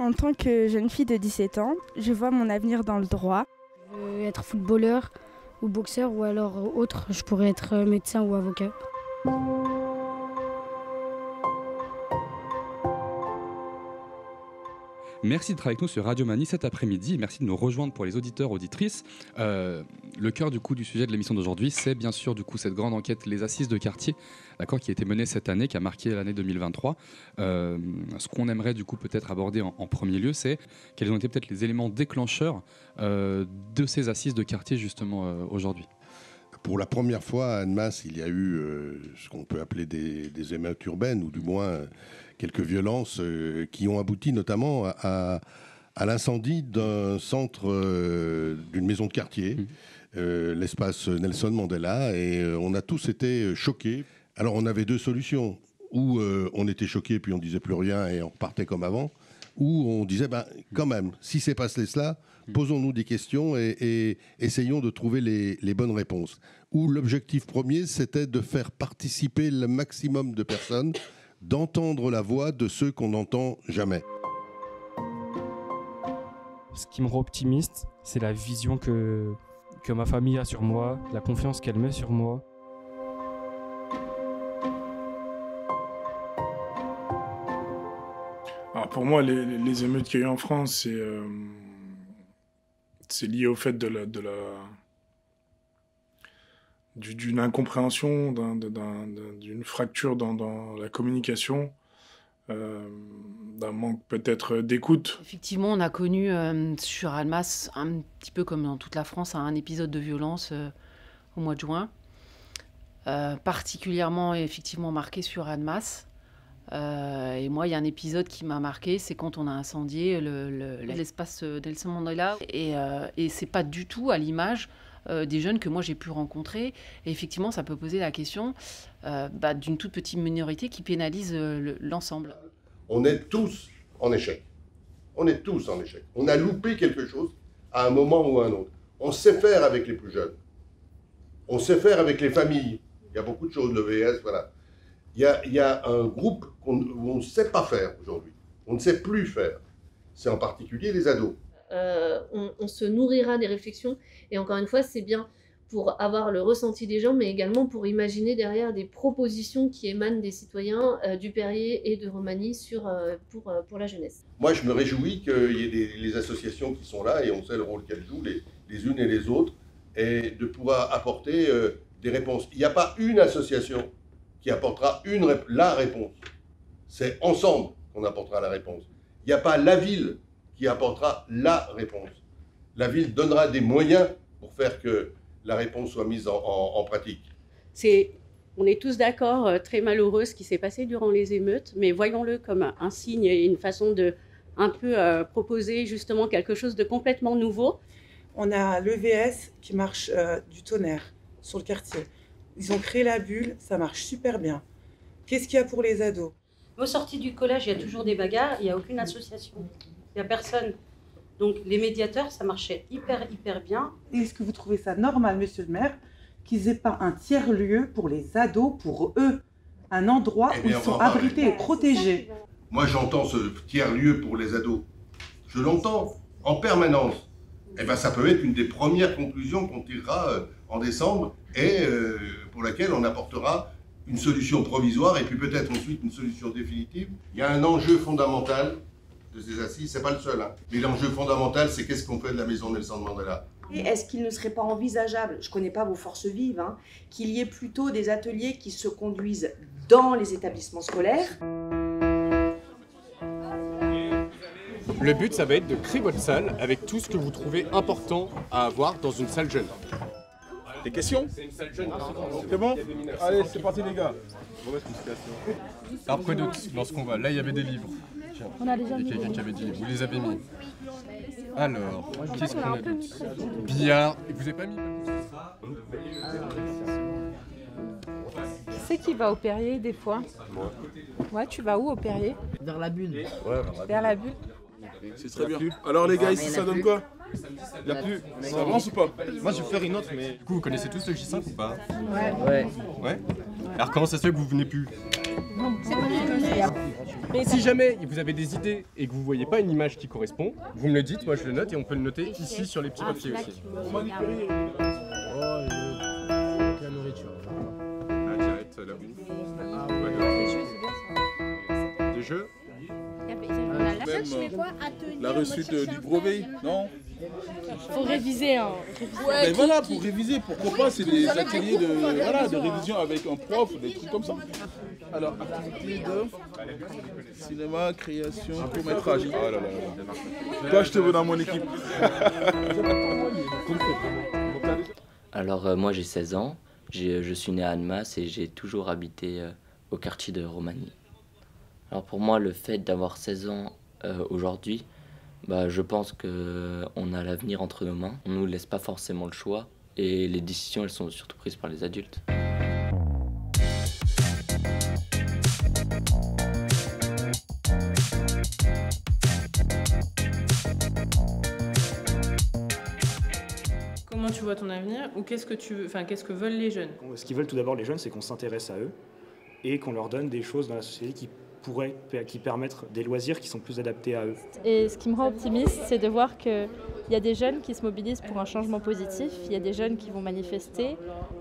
En tant que jeune fille de 17 ans, je vois mon avenir dans le droit. Je veux être footballeur ou boxeur ou alors autre, je pourrais être médecin ou avocat. Merci d'être avec nous sur Radio Mani cet après-midi et merci de nous rejoindre pour les auditeurs, auditrices. Le cœur du sujet de l'émission d'aujourd'hui, c'est bien sûr cette grande enquête, les assises de quartier, d'accord, qui a été menée cette année, qui a marqué l'année 2023. Ce qu'on aimerait peut-être aborder en premier lieu, c'est quels ont été peut-être les éléments déclencheurs de ces assises de quartier justement aujourd'hui. Pour la première fois à Annemasse, il y a eu ce qu'on peut appeler des émeutes urbaines, ou du moins quelques violences qui ont abouti notamment à l'incendie d'un centre, d'une maison de quartier, l'espace Nelson Mandela, et on a tous été choqués. Alors on avait deux solutions, ou on était choqués puis on disait plus rien et on repartait comme avant, ou on disait quand même, si c'est passé cela, posons-nous des questions et essayons de trouver les bonnes réponses. Où l'objectif premier, c'était de faire participer le maximum de personnes, d'entendre la voix de ceux qu'on n'entend jamais. Ce qui me rend optimiste, c'est la vision que ma famille a sur moi, la confiance qu'elle met sur moi. Alors pour moi, les émeutes qu'il y a eu en France, c'est lié au fait d'une incompréhension, d'une fracture dans la communication, d'un manque peut-être d'écoute. Effectivement, on a connu sur Annemasse, un petit peu comme dans toute la France, un épisode de violence au mois de juin, particulièrement effectivement marqué sur Annemasse. Et moi, il y a un épisode qui m'a marqué, c'est quand on a incendié l'espace Nelson Mandela. Et c'est pas du tout à l'image des jeunes que moi j'ai pu rencontrer. Et effectivement, ça peut poser la question d'une toute petite minorité qui pénalise l'ensemble. On est tous en échec. On est tous en échec. On a loupé quelque chose à un moment ou à un autre. On sait faire avec les plus jeunes. On sait faire avec les familles. Il y a beaucoup de choses, le VS, voilà. Il y a un groupe où on ne sait pas faire aujourd'hui. On ne sait plus faire. C'est en particulier les ados. On se nourrira des réflexions. Et encore une fois, c'est bien pour avoir le ressenti des gens, mais également pour imaginer derrière des propositions qui émanent des citoyens du Perrier et de Romani pour la jeunesse. Moi, je me réjouis qu'il y ait les associations qui sont là, et on sait le rôle qu'elles jouent, les unes et les autres, et de pouvoir apporter des réponses. Il n'y a pas une association qui apportera la réponse. C'est ensemble qu'on apportera la réponse. Il n'y a pas la ville qui apportera la réponse. La ville donnera des moyens pour faire que la réponse soit mise en pratique. On est tous d'accord, très malheureux ce qui s'est passé durant les émeutes, mais voyons-le comme un signe et une façon de un peu proposer justement quelque chose de complètement nouveau. On a l'EVS qui marche du tonnerre sur le quartier. Ils ont créé la bulle, ça marche super bien. Qu'est-ce qu'il y a pour les ados? Aux sorties du collège, il y a toujours des bagarres, il n'y a aucune association, il n'y a personne. Donc les médiateurs, ça marchait hyper bien. Est-ce que vous trouvez ça normal, monsieur le maire, qu'ils n'aient pas un tiers-lieu pour les ados, pour eux? Un endroit où ils sont abrités et protégés. Moi, j'entends ce tiers-lieu pour les ados. Je l'entends en permanence. Eh bien, ça peut être une des premières conclusions qu'on tirera en décembre et pour laquelle on apportera une solution provisoire et puis peut-être ensuite une solution définitive. Il y a un enjeu fondamental de ces assises, c'est pas le seul, hein. Mais l'enjeu fondamental, c'est qu'est-ce qu'on fait de la maison Nelson Mandela. Et est-ce qu'il ne serait pas envisageable, je ne connais pas vos forces vives, hein, qu'il y ait plutôt des ateliers qui se conduisent dans les établissements scolaires? Le but, ça va être de créer votre salle avec tout ce que vous trouvez important à avoir dans une salle jeune. Des questions? C'est bon? Allez, c'est parti les gars. Alors quoi d'autre dans ce qu'on va? Là, il y avait des livres. On a déjà il y a quelqu'un qui avait dit, vous les avez mis. Alors, qu'est-ce qu'on a d'autre? Billard. Et vous avez pas mis? Qui c'est qui va au Perrier des fois? Moi. Ouais, tu vas où au Perrier? Vers la bulle. Ouais, vers la bulle. C'est très bien. Alors les gars, ici ça donne quoi? Il n'y a plus. Ça avance ou pas? Moi je vais faire une autre, mais du coup vous connaissez tous le J5 ou pas? Ouais. Ouais. Alors comment ça se fait que vous venez plus? Non, c'est pas Si jamais vous avez des idées et que vous voyez pas une image qui correspond, vous me le dites, moi je le note et on peut le noter ici sur les petits papiers aussi. La nourriture. Ah, direct, la bouffe. Des jeux. La reçue du brevet, non? Faut réviser, hein. Mais voilà, pour réviser, pourquoi pas, c'est des ateliers de révision avec un prof, des trucs comme ça. Alors, activité de cinéma, création, court-métrage. Oh là là. Toi, je te veux dans mon équipe. Alors, moi j'ai 16 ans, je suis né à Annemasse et j'ai toujours habité au quartier de Romagny. Alors pour moi, le fait d'avoir 16 ans aujourd'hui, je pense qu'on a l'avenir entre nos mains. On ne nous laisse pas forcément le choix et les décisions, elles sont surtout prises par les adultes. Comment tu vois ton avenir ou qu'est-ce que veulent les jeunes? Ce qu'ils veulent tout d'abord les jeunes, c'est qu'on s'intéresse à eux et qu'on leur donne des choses dans la société qui permettent des loisirs qui sont plus adaptés à eux. Et ce qui me rend optimiste, c'est de voir qu'il y a des jeunes qui se mobilisent pour un changement positif, il y a des jeunes qui vont manifester,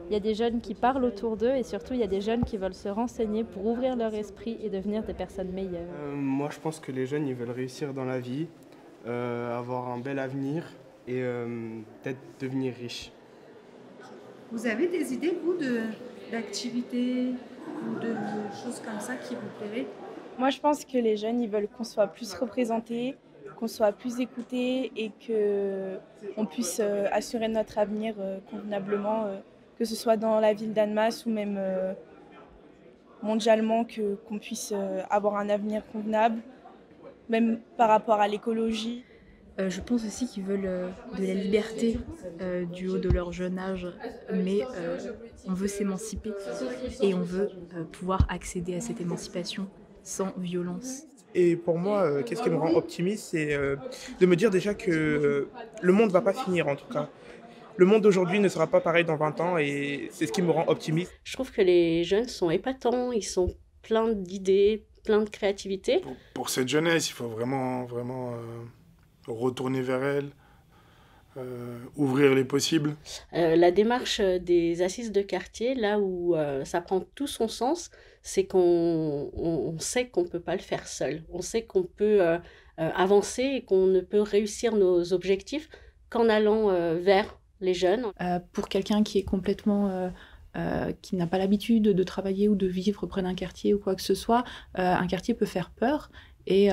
il y a des jeunes qui parlent autour d'eux et surtout il y a des jeunes qui veulent se renseigner pour ouvrir leur esprit et devenir des personnes meilleures. Moi je pense que les jeunes ils veulent réussir dans la vie, avoir un bel avenir et peut-être devenir riches. Vous avez des idées, vous, d'activités ou de choses comme ça qui vous plairaient? Moi, je pense que les jeunes, ils veulent qu'on soit plus représentés, qu'on soit plus écoutés et qu'on puisse assurer notre avenir convenablement, que ce soit dans la ville d'Annemasse ou même mondialement, qu'on puisse avoir un avenir convenable, même par rapport à l'écologie. Je pense aussi qu'ils veulent de la liberté du haut de leur jeune âge, mais on veut s'émanciper et on veut pouvoir accéder à cette émancipation sans violence. Et pour moi, qu'est-ce qui me rend optimiste, c'est de me dire déjà que le monde ne va pas finir en tout cas. Le monde d'aujourd'hui ne sera pas pareil dans 20 ans et c'est ce qui me rend optimiste. Je trouve que les jeunes sont épatants, ils sont pleins d'idées, pleins de créativité. Pour cette jeunesse, il faut vraiment retourner vers elle, ouvrir les possibles. La démarche des assises de quartier, là où ça prend tout son sens, c'est qu'on sait qu'on ne peut pas le faire seul. On sait qu'on peut avancer et qu'on ne peut réussir nos objectifs qu'en allant vers les jeunes. Pour quelqu'un qui est complètement... qui n'a pas l'habitude de travailler ou de vivre près d'un quartier ou quoi que ce soit, un quartier peut faire peur. Et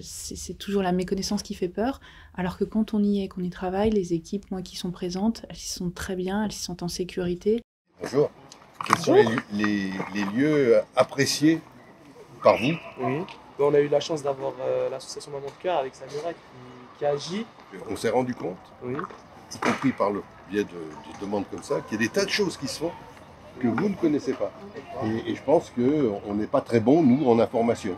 c'est toujours la méconnaissance qui fait peur, alors que quand on y est, qu'on y travaille, les équipes qui sont présentes, elles y sont très bien, elles y sont en sécurité. Bonjour. Quels sont les lieux appréciés par vous? Oui, on a eu la chance d'avoir l'association Maman de Cœur avec Samira qui agit. On s'est rendu compte, y compris par le biais de demandes comme ça, qu'il y a des tas de choses qui se font que vous ne connaissez pas. Et je pense qu'on n'est pas très bon, nous, en information.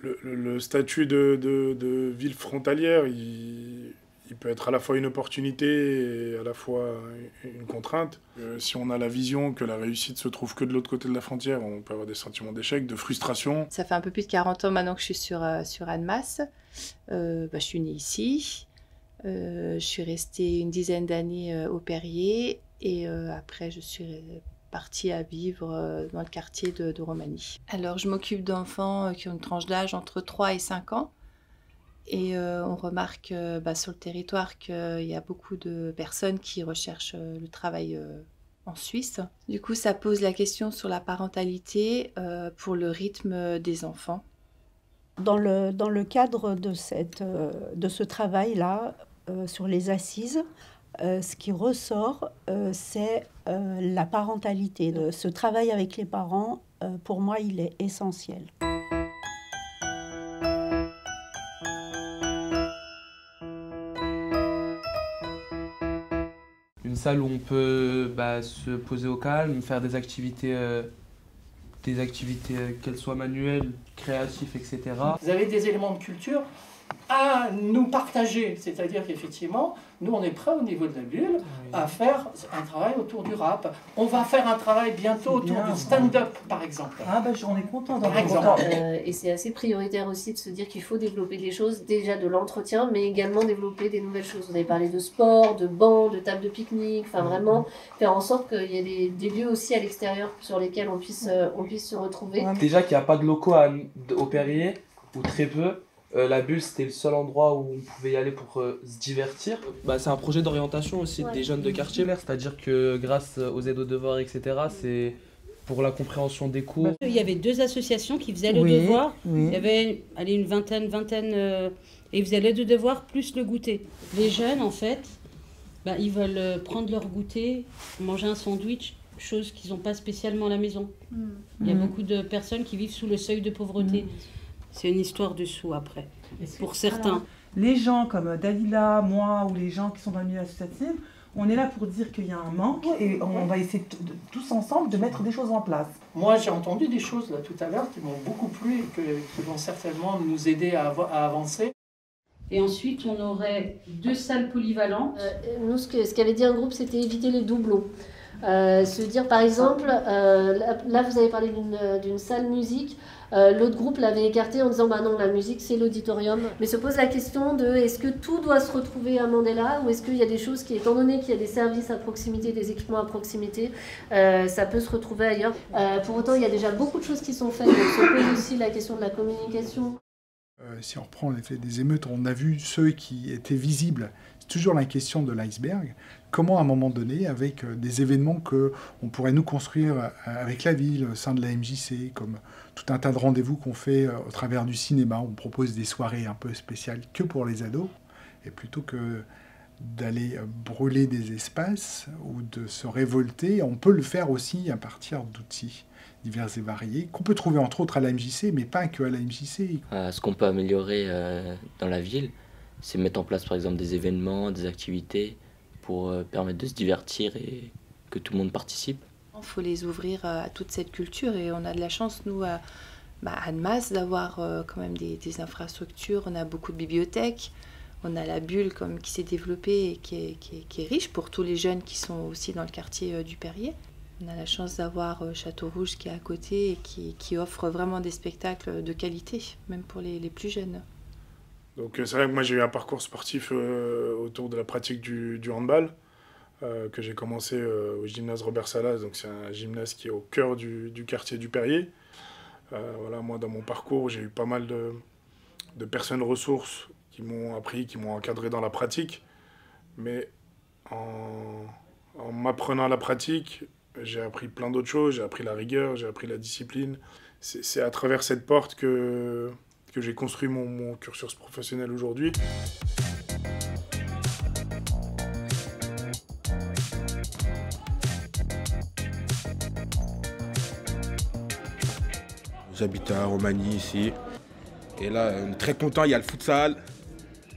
Le statut de ville frontalière, il peut être à la fois une opportunité et à la fois une contrainte. Si on a la vision que la réussite se trouve que de l'autre côté de la frontière, on peut avoir des sentiments d'échec, de frustration. Ça fait un peu plus de 40 ans maintenant que je suis sur Annemasse. Je suis née ici. Je suis restée une dizaine d'années au Perrier et après je suis partie à vivre dans le quartier de Romagny. Alors je m'occupe d'enfants qui ont une tranche d'âge entre 3 et 5 ans et on remarque sur le territoire qu'il y a beaucoup de personnes qui recherchent le travail en Suisse. Du coup ça pose la question sur la parentalité pour le rythme des enfants. Dans le cadre de ce travail-là sur les assises, ce qui ressort, c'est la parentalité. Ce travail avec les parents, pour moi, il est essentiel. Une salle où on peut se poser au calme, faire des activités qu'elles soient manuelles, créatives, etc. Vous avez des éléments de culture à nous partager. C'est-à-dire qu'effectivement, nous, on est prêts au niveau de la bulle à faire un travail autour du rap. On va faire un travail bientôt autour du stand-up, par exemple. Ah ben, on est content par exemple. Et c'est assez prioritaire aussi de se dire qu'il faut développer des choses, déjà de l'entretien, mais également développer des nouvelles choses. Vous avez parlé de sport, de bancs, de tables de pique-nique, enfin vraiment faire en sorte qu'il y ait des lieux aussi à l'extérieur sur lesquels on puisse se retrouver. Déjà qu'il n'y a pas de locaux au Perrier, ou très peu. La bulle, c'était le seul endroit où on pouvait y aller pour se divertir. C'est un projet d'orientation aussi des jeunes de quartier, c'est-à-dire que grâce aux aides aux devoirs, etc., c'est pour la compréhension des cours. Il y avait 2 associations qui faisaient le devoir. Il y avait une vingtaine, et ils faisaient le devoir plus le goûter. Les jeunes, en fait, ils veulent prendre leur goûter, manger un sandwich, chose qu'ils n'ont pas spécialement à la maison. Il y a beaucoup de personnes qui vivent sous le seuil de pauvreté. C'est une histoire de sous après, pour certains. Alors, les gens comme Dalila, moi ou les gens qui sont dans le milieu associatif, on est là pour dire qu'il y a un manque et on va essayer tous ensemble de mettre des choses en place. Moi, j'ai entendu des choses là tout à l'heure qui m'ont beaucoup plu et qui vont certainement nous aider à avancer. Et ensuite, on aurait 2 salles polyvalentes. Nous, ce qu'avait dit un groupe, c'était éviter les doublons. Se dire par exemple, là vous avez parlé d'une salle musique, l'autre groupe l'avait écarté en disant bah non, la musique c'est l'auditorium, mais se pose la question de est-ce que tout doit se retrouver à Mandela ou est-ce qu'il y a des choses qui, étant donné qu'il y a des services à proximité, des équipements à proximité, ça peut se retrouver ailleurs. Pour autant il y a déjà beaucoup de choses qui sont faites, donc se pose aussi la question de la communication. Si on reprend l'effet des émeutes, on a vu ceux qui étaient visibles. C'est toujours la question de l'iceberg. Comment, à un moment donné, avec des événements qu'on pourrait nous construire avec la ville, au sein de la MJC, comme tout un tas de rendez-vous qu'on fait au travers du cinéma, on propose des soirées un peu spéciales que pour les ados, et plutôt que d'aller brûler des espaces ou de se révolter, on peut le faire aussi à partir d'outils divers et variés, qu'on peut trouver entre autres à la MJC, mais pas que à la MJC. Ce qu'on peut améliorer dans la ville, c'est mettre en place par exemple des événements, des activités pour permettre de se divertir et que tout le monde participe. Il faut les ouvrir à toute cette culture et on a de la chance, nous, à Annemasse, d'avoir quand même des infrastructures. On a beaucoup de bibliothèques, on a la bulle qui s'est développée et qui est riche pour tous les jeunes qui sont aussi dans le quartier du Perrier. On a la chance d'avoir Château-Rouge qui est à côté et qui offre vraiment des spectacles de qualité, même pour les plus jeunes. Donc c'est vrai que moi j'ai eu un parcours sportif autour de la pratique du handball, que j'ai commencé au gymnase Robert Salas, donc c'est un gymnase qui est au cœur du quartier du Perrier. Voilà, moi dans mon parcours j'ai eu pas mal de personnes ressources qui m'ont appris, qui m'ont encadré dans la pratique, mais en m'apprenant la pratique, j'ai appris plein d'autres choses, j'ai appris la rigueur, j'ai appris la discipline. C'est à travers cette porte que j'ai construit mon cursus professionnel aujourd'hui. J'habite à Romagny ici. Et là, on est très content, il y a le futsal.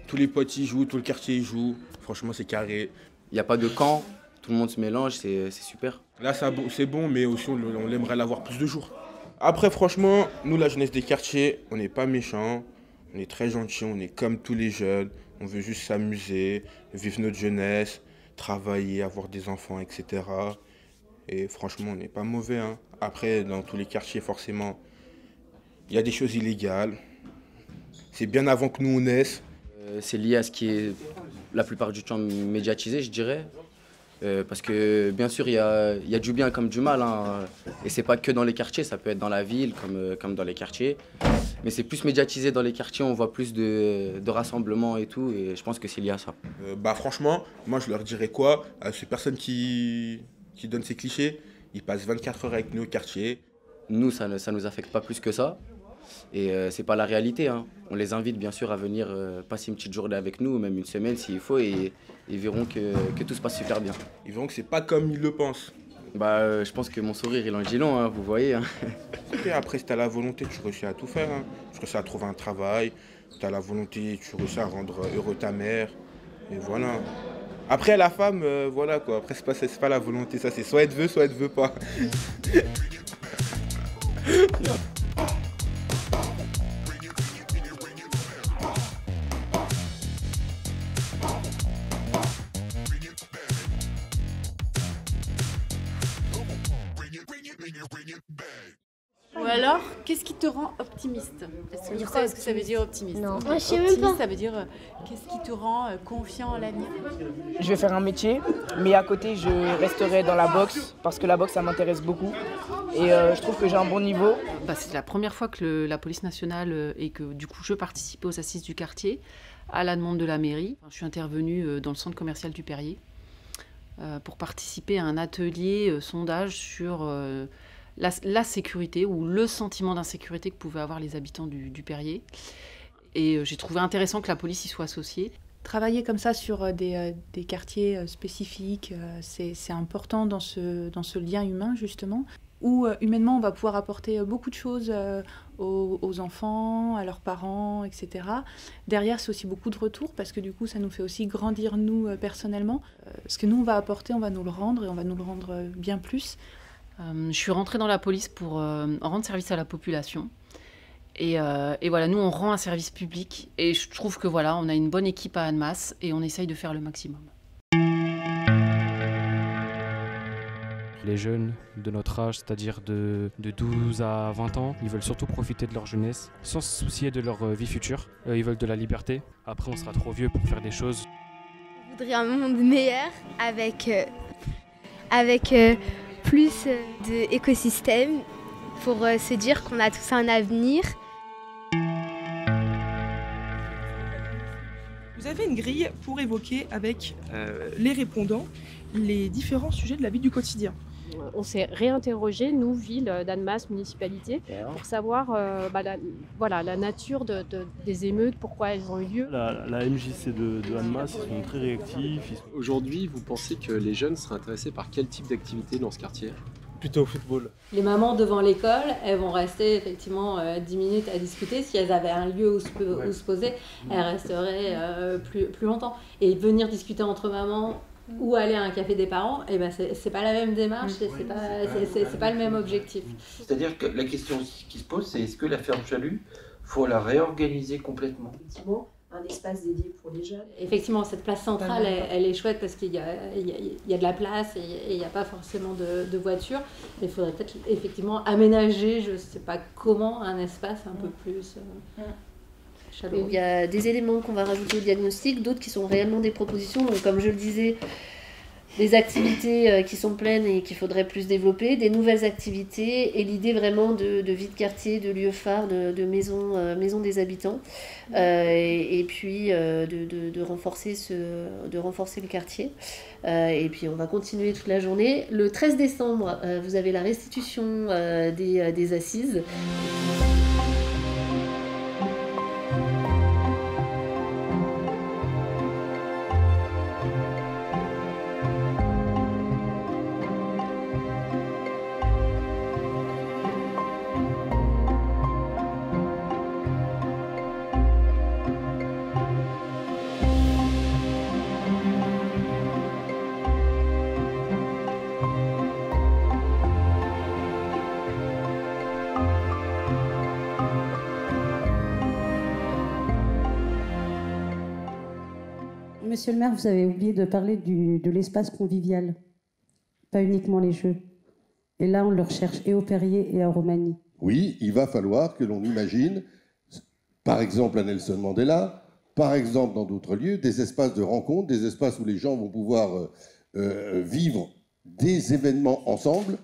Tous les potes y jouent, tout le quartier y joue. Franchement, c'est carré. Il n'y a pas de camp, tout le monde se mélange, c'est super. Là, c'est bon, mais aussi on aimerait l'avoir plus de jours. Après, franchement, nous, la jeunesse des quartiers, on n'est pas méchants. On est très gentils, on est comme tous les jeunes. On veut juste s'amuser, vivre notre jeunesse, travailler, avoir des enfants, etc. Et franchement, on n'est pas mauvais. Hein. Après, dans tous les quartiers, forcément, il y a des choses illégales. C'est bien avant que nous, on naisse. C'est lié à ce qui est la plupart du temps médiatisé, je dirais. Parce que bien sûr, il y a du bien comme du mal. Hein. Et c'est pas que dans les quartiers, ça peut être dans la ville comme dans les quartiers. Mais c'est plus médiatisé dans les quartiers, on voit plus de rassemblements et tout. Et je pense que c'est lié à ça. Franchement, moi je leur dirais quoi à ces personnes qui donnent ces clichés, ils passent 24 heures avec nous au quartier. Nous, ça nous affecte pas plus que ça. Et c'est pas la réalité. Hein. On les invite bien sûr à venir passer une petite journée avec nous, même une semaine s'il faut, et ils verront que tout se passe super bien. Ils verront que c'est pas comme ils le pensent. Je pense que mon sourire il en dit long, hein, vous voyez. Hein. Et après, si t'as la volonté, tu réussis à tout faire. Hein. Tu réussis à trouver un travail, t'as la volonté, tu réussis à rendre heureux ta mère, et voilà. Après, la femme, voilà quoi. Après, c'est pas la volonté, ça c'est soit elle veut pas. Alors, qu'est-ce qui te rend optimiste? Est-ce que ça veut dire optimiste? Non. Ok. Moi, je sais même Optimiste, pas. ça veut dire qu'est-ce qui te rend confiant en l'avenir? Je vais faire un métier, mais à côté, je resterai dans la boxe, parce que la boxe, ça m'intéresse beaucoup. Et je trouve que j'ai un bon niveau. C'est la première fois que la police nationale et que du coup je participe aux assises du quartier à la demande de la mairie. Je suis intervenue dans le centre commercial du Perrier pour participer à un atelier sondage sur la sécurité ou le sentiment d'insécurité que pouvaient avoir les habitants du Perrier. Et j'ai trouvé intéressant que la police y soit associée. Travailler comme ça sur des quartiers spécifiques, c'est important dans ce lien humain justement, où humainement on va pouvoir apporter beaucoup de choses aux enfants, à leurs parents, etc. Derrière, c'est aussi beaucoup de retours parce que du coup ça nous fait aussi grandir nous personnellement. Ce que nous on va apporter, on va nous le rendre et on va nous le rendre bien plus. Je suis rentrée dans la police pour rendre service à la population. Et voilà, nous on rend un service public et je trouve que voilà, on a une bonne équipe à Annemasse et on essaye de faire le maximum. Les jeunes de notre âge, c'est-à-dire de 12 à 20 ans, ils veulent surtout profiter de leur jeunesse sans se soucier de leur vie future. Ils veulent de la liberté. Après, on sera trop vieux pour faire des choses. Je voudrais un monde meilleur avec plus d'écosystèmes pour se dire qu'on a tous un avenir. Vous avez une grille pour évoquer avec les répondants les différents sujets de la vie du quotidien. On s'est réinterrogé, nous, ville d'Annemasse, municipalité, pour savoir la nature des émeutes, pourquoi elles ont eu lieu. La MJC de Annemasse, ils sont très réactifs. Aujourd'hui, vous pensez que les jeunes seraient intéressés par quel type d'activité dans ce quartier? Plutôt au football. Les mamans devant l'école, elles vont rester effectivement 10 minutes à discuter. Si elles avaient un lieu où se poser, elles resteraient plus longtemps. Et venir discuter entre mamans ou aller à un café des parents, c'est pas la même démarche, c'est pas le même objectif. C'est-à-dire que la question qui se pose, c'est est-ce que la ferme Chalut, faut la réorganiser complètement? Effectivement, un espace dédié pour les jeunes. Effectivement, cette place centrale, elle est chouette parce qu'il y a de la place et il n'y a pas forcément de voitures. Mais il faudrait peut-être effectivement aménager, je ne sais pas comment, un espace un peu plus chaleureux. Il y a des éléments qu'on va rajouter au diagnostic, d'autres qui sont réellement des propositions. Donc, comme je le disais, des activités qui sont pleines et qu'il faudrait plus développer, des nouvelles activités et l'idée vraiment de vie de quartier, de lieux phares, de maison des habitants et puis de renforcer le quartier. Et puis on va continuer toute la journée. Le 13 décembre, vous avez la restitution des assises. Monsieur le maire, vous avez oublié de parler de l'espace convivial, pas uniquement les jeux. Et là, on le recherche et au Perrier et à Romagny. Oui, il va falloir que l'on imagine, par exemple à Nelson Mandela, par exemple dans d'autres lieux, des espaces de rencontre, des espaces où les gens vont pouvoir vivre des événements ensemble.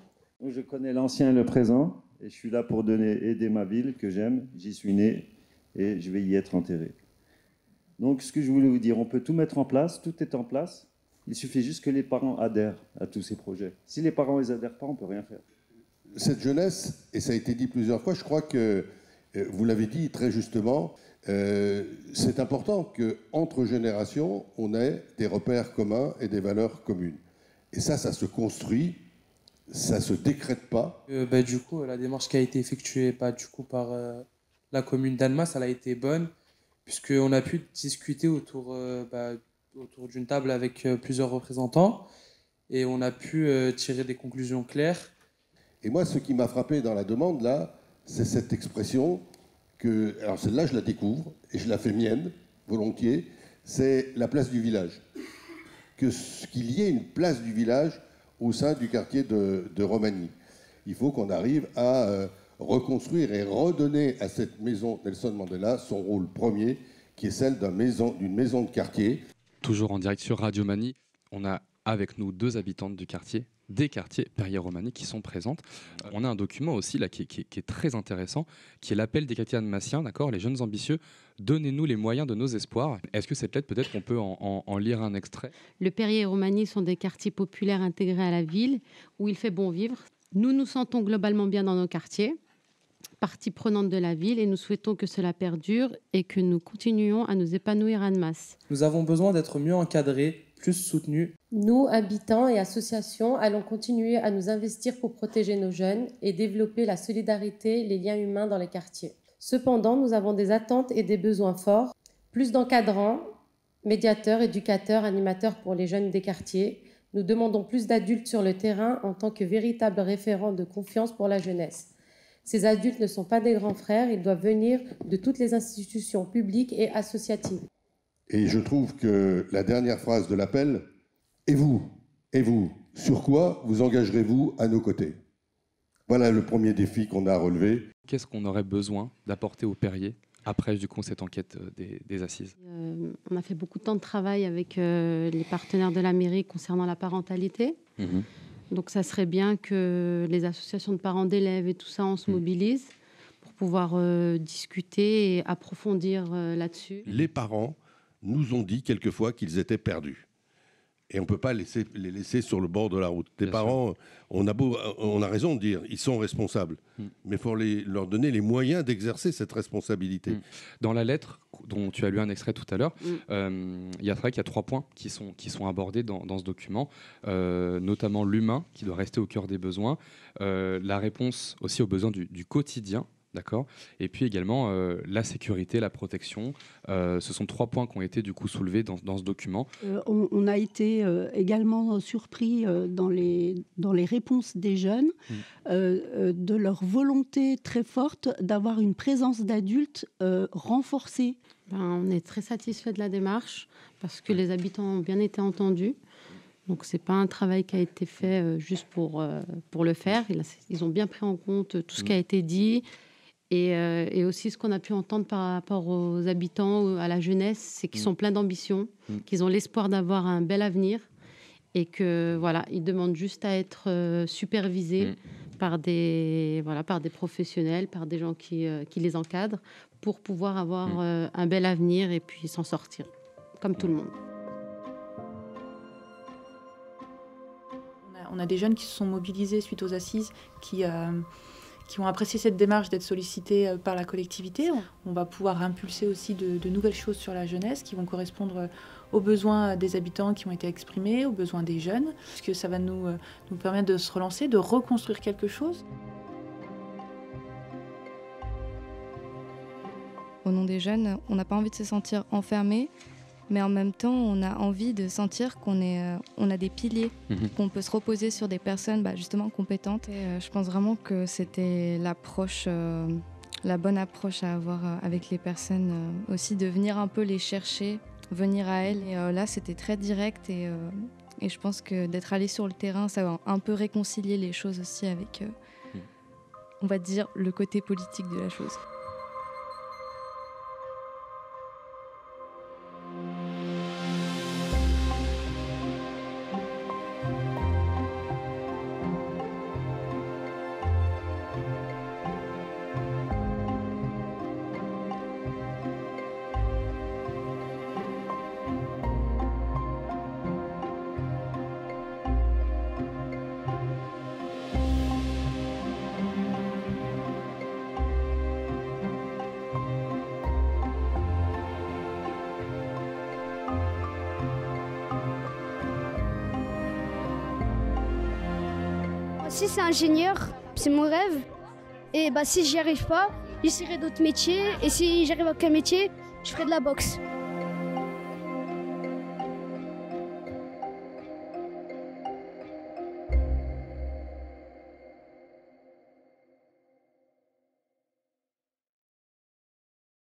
Je connais l'ancien et le présent, et je suis là pour aider ma ville que j'aime. J'y suis né et je vais y être enterré. Donc, ce que je voulais vous dire, on peut tout mettre en place, tout est en place. Il suffit juste que les parents adhèrent à tous ces projets. Si les parents ne adhèrent pas, on ne peut rien faire. Cette jeunesse, et ça a été dit plusieurs fois, je crois que vous l'avez dit très justement, c'est important qu'entre générations, on ait des repères communs et des valeurs communes. Et ça se construit, ça ne se décrète pas. Du coup, la démarche qui a été effectuée par la commune d'Annemasse, elle a été bonne, puisqu'on a pu discuter autour d'une table avec plusieurs représentants et on a pu tirer des conclusions claires. Et moi, ce qui m'a frappé dans la demande, là, c'est cette expression que, alors celle-là, je la découvre et je la fais mienne, volontiers, c'est la place du village. Qu'il y ait une place du village au sein du quartier de Romagny. Il faut qu'on arrive à reconstruire et redonner à cette maison Nelson Mandela son rôle premier, qui est celle d'une maison de quartier. Toujours en direct sur Radio Mani, on a avec nous 2 habitantes du quartier, des quartiers Perrier-Romani qui sont présentes. On a un document aussi là qui est très intéressant, qui est l'appel des quartiers annemassiens, d'accord, les jeunes ambitieux, donnez-nous les moyens de nos espoirs. Est-ce que cette lettre, peut-être qu'on peut en lire un extrait? Le Perrier-Romani sont des quartiers populaires intégrés à la ville où il fait bon vivre. Nous nous sentons globalement bien dans nos quartiers, partie prenante de la ville, et nous souhaitons que cela perdure et que nous continuions à nous épanouir à Annemasse. Nous avons besoin d'être mieux encadrés, plus soutenus. Nous, habitants et associations, allons continuer à nous investir pour protéger nos jeunes et développer la solidarité, les liens humains dans les quartiers. Cependant, nous avons des attentes et des besoins forts, plus d'encadrants, médiateurs, éducateurs, animateurs pour les jeunes des quartiers. Nous demandons plus d'adultes sur le terrain en tant que véritables référents de confiance pour la jeunesse. Ces adultes ne sont pas des grands frères, ils doivent venir de toutes les institutions publiques et associatives. Et je trouve que la dernière phrase de l'appel, et vous, sur quoi vous engagerez-vous à nos côtés? Voilà le premier défi qu'on a à relever. Qu'est-ce qu'on aurait besoin d'apporter au Perrier après du coup cette enquête des assises? On a fait beaucoup de temps de travail avec les partenaires de la mairie concernant la parentalité. Donc ça serait bien que les associations de parents d'élèves et tout ça, on se mobilise pour pouvoir discuter et approfondir là-dessus. Les parents nous ont dit quelquefois qu'ils étaient perdus. Et on ne peut pas les laisser sur le bord de la route. Les parents, on a raison de dire, ils sont responsables. Mais il faut leur donner les moyens d'exercer cette responsabilité. Dans la lettre dont tu as lu un extrait tout à l'heure, il y a 3 points qui sont abordés dans ce document, notamment l'humain qui doit rester au cœur des besoins, la réponse aussi aux besoins du quotidien. D'accord. Et puis également la sécurité, la protection. Ce sont 3 points qui ont été du coup soulevés dans ce document. On a été également surpris dans les réponses des jeunes de leur volonté très forte d'avoir une présence d'adultes renforcée. On est très satisfait de la démarche parce que les habitants ont bien été entendus. Donc c'est pas un travail qui a été fait juste pour le faire. Ils ont bien pris en compte tout ce qui a été dit. Et aussi ce qu'on a pu entendre par rapport aux habitants, à la jeunesse, c'est qu'ils sont pleins d'ambition, qu'ils ont l'espoir d'avoir un bel avenir et que voilà, ils demandent juste à être supervisés par des professionnels, par des gens qui les encadrent pour pouvoir avoir un bel avenir et puis s'en sortir, comme tout le monde. On a des jeunes qui se sont mobilisés suite aux assises, qui ont apprécié cette démarche d'être sollicités par la collectivité. On va pouvoir impulser aussi de nouvelles choses sur la jeunesse qui vont correspondre aux besoins des habitants qui ont été exprimés, aux besoins des jeunes, parce que ça va nous permettre de se relancer, de reconstruire quelque chose. Au nom des jeunes, on n'a pas envie de se sentir enfermés, mais en même temps, on a envie de sentir qu'on a des piliers, qu'on peut se reposer sur des personnes justement compétentes. Et, je pense vraiment que c'était la bonne approche à avoir avec les personnes, aussi de venir un peu les chercher, venir à elles. Et là, c'était très direct et je pense que d'être allé sur le terrain, ça va un peu réconcilier les choses aussi avec, on va dire, le côté politique de la chose. Si c'est ingénieur, c'est mon rêve. Et si j'y arrive pas, j'essaierai d'autres métiers. Et si j'arrive à aucun métier, je ferai de la boxe.